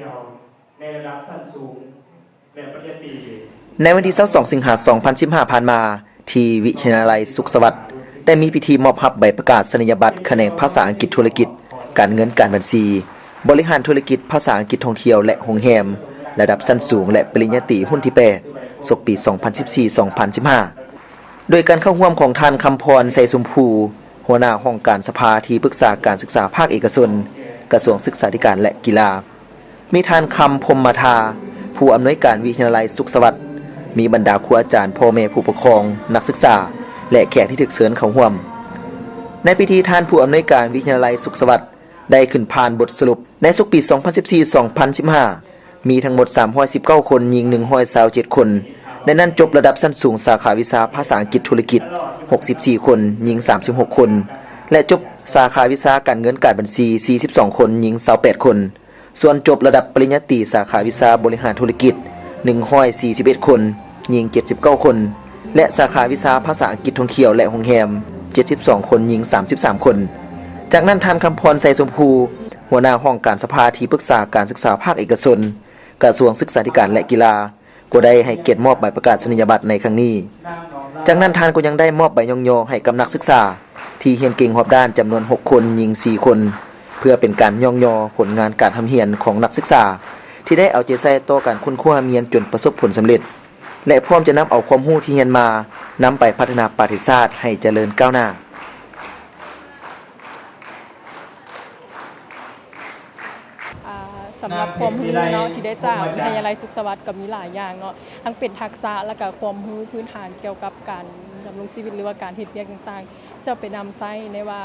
ยวในระดับชั้นสูงและปริญญาตรีในวันที่22สิงหาคม2015ผ่านมาที่วิทยาลัยสุขสวัสดิ์ได้มีพิธีมอบรับใบประกาศนียบัตรแขนงภาษาอังกฤษธุรกิจการเงินการบัญชีบริหารธุรกิจภาษาอังกฤษท่องเที่ยวและโรงแรมระดับชั้นสูงและปริญญาตรีหุ้นที่8ศกปี2014-2015โดยการเข้าร่วมของท่านคำพรไสสุมพูหัวหน้าห้องการสภาที่ปรึกษาการศึกษาภาคเอกชนกระทรวงศึกษาธิการและกีฬามีท่านคำพรหมทาผู้อำนวยการวิทยาลัยสุขสวัสดิ์มีบรรดาครูอาจารย์พ่อแม่ผู้ปกครองนักศึกษาและแขกที่ถูกเชิญเข้าร่วมในพิธีท่านผู้อำนวยการวิทยาลัยสุขสวัสดิ์ได้ขึ้นผ่านบทสรุปในสุขปี2014-2015มีทั้งหมด319คนหญิง127คนในนั้นจบระดับชั้นสูงสาขาวิชาภาษาอังกฤษธุรกิจ64คนหญิง36คนและจบสาขาวิชาการเงินการบัญชี42คนหญิง28คนส่วนจบระดับปริญญาตรีสาขาวิชาบริหารธุรกิจ141คนหญิง79คนและสาขาวิชาภาษาอังกฤษท่องเที่ยวและโรงแรม72คนหญิง33คนจากนั้นท่านคำพรไสชมพูหัวหน้าห้องการสภาที่ปรึกษาการศึกษาภาคเอกชนกระทรวงศึกษาธิการและกีฬาก็ได้ให้เกียรติมอบใบประกาศนียบัตรในครั้งนี้จากนั้นท่านก็ยังได้มอบใบย่องๆให้กับนักศึกษาที่เรียนเก่งรอบด้านจำนวน6คนหญิง4คนเพื่อเป็นการย่องยอผลงานการทำเรียนของนักศึกษาที่ได้เอาใจใส่ต่อการค้นคว้าเรียนจนประสบผลสำเร็จและพร้อมจะนำเอาความรู้ที่เรียนมานำไปพัฒนาประเทศชาติให้เจริญก้าวหน้าสำหรับความรู้เนาะที่ได้จากวิทยาลัยสุขสวัสดิ์ก็มีหลายอย่างเนาะทั้งเป็นทักษะและก็ความรู้พื้นฐานเกี่ยวกับการดำรงชีวิตหรือว่าการเฮ็ดเวียกต่างๆจะไปนำใช้ในว่า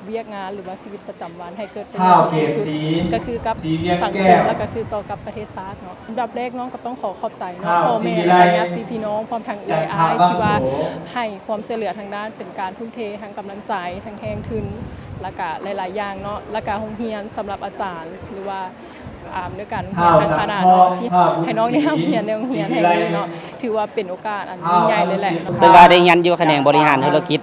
เวียกงานหรือว่าชีวิตประจำวันให้เกิดประโยชน์สูงสุดก็คือกับสังคมและก็คือต่อกับประเทศชาติเนาะอันดับแรกน้องก็ต้องขอบใจเนาะพ่อแม่และญาติพี่น้องพร้อมทั้งเอื้อยอ้ายที่ว่าให้ความช่วยเหลือทางด้านเป็นการทุ่มเททั้งกำลังใจทั้งแรงทุนแล้วก็หลายๆอย่างเนาะแล้วก็โรงเรียนสำหรับอาจารย์หรือว่าด้วยกันเรียนทางคณะเนาะที่ให้น้องได้เรียนในโรงเรียนแห่งนี้เนาะถือว่าเป็นโอกาสอันยิ่งใหญ่เลยแหละซึ่งว่าได้เรียนอยู่แขนงบริหารธุรกิจ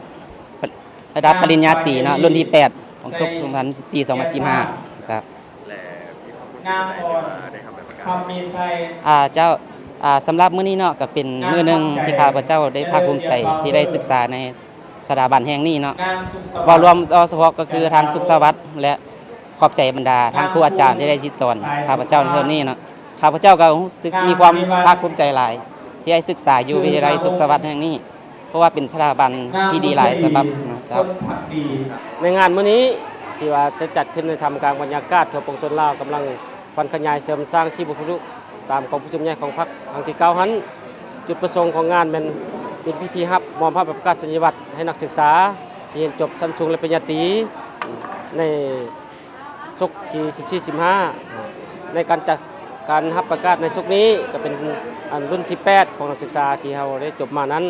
ระดับปริญญาตรีเนาะรุ่นที่8ของศุกร์2014-2015ครับงามอ่อนคำมีไซเจ้าสำหรับมื้อนี้เนาะก็เป็นมื้อนึงที่ข้าพเจ้าได้ภาคภูมิใจที่ได้ศึกษาในสถาบันแห่งนี้เนาะว่ารวมเฉพาะก็คือทางสุขสวัสดิ์และขอบใจบรรดาทางครูอาจารย์ที่ได้ชี้สอนข้าพเจ้าในเรื่องนี้เนาะข้าพเจ้าก็รู้สึกมีความภาคภูมิใจหลายที่ได้ศึกษาอยู่วิทยาลัยสุขสวัสดิ์แห่งนี้เพราะว่าเป็นสถาบันที่ดีหลายสำหรับครับในงานมื้อนี้ที่ว่าจะจัดขึ้นในทำกลางบรรยากาศทั่วปวงชนลาวกำลังผ่อนขยายเสริมสร้างชีวพุทธตามกองประชุมใหญ่ของพรรคครั้งที่9หันจุดประสงค์ของงานเป็นพิธีรับมอบพระประกาศนียบัตรให้นักศึกษาที่เรียนจบชั้นสูงและปริญญาตรีในศุกร์ที่14-15ในการจัดการรับประกาศในศุกร์นี้ก็เป็นรุ่นที่8ของนักศึกษาที่เราได้จบมานั้น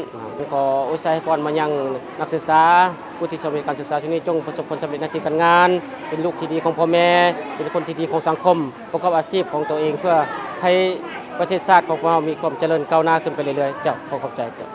ขออวยพรมายังนักศึกษาผู้ที่สำเร็จการศึกษาที่นี้จงประสบผลสำเร็จในที่การงานเป็นลูกที่ดีของพ่อแม่เป็นคนที่ดีของสังคมประกอบอาชีพของตัวเองเพื่อให้ประเทศชาติของเรามีความเจริญก้าวหน้าขึ้นไปเรื่อยๆเจ้าขอขอบใจเจ้า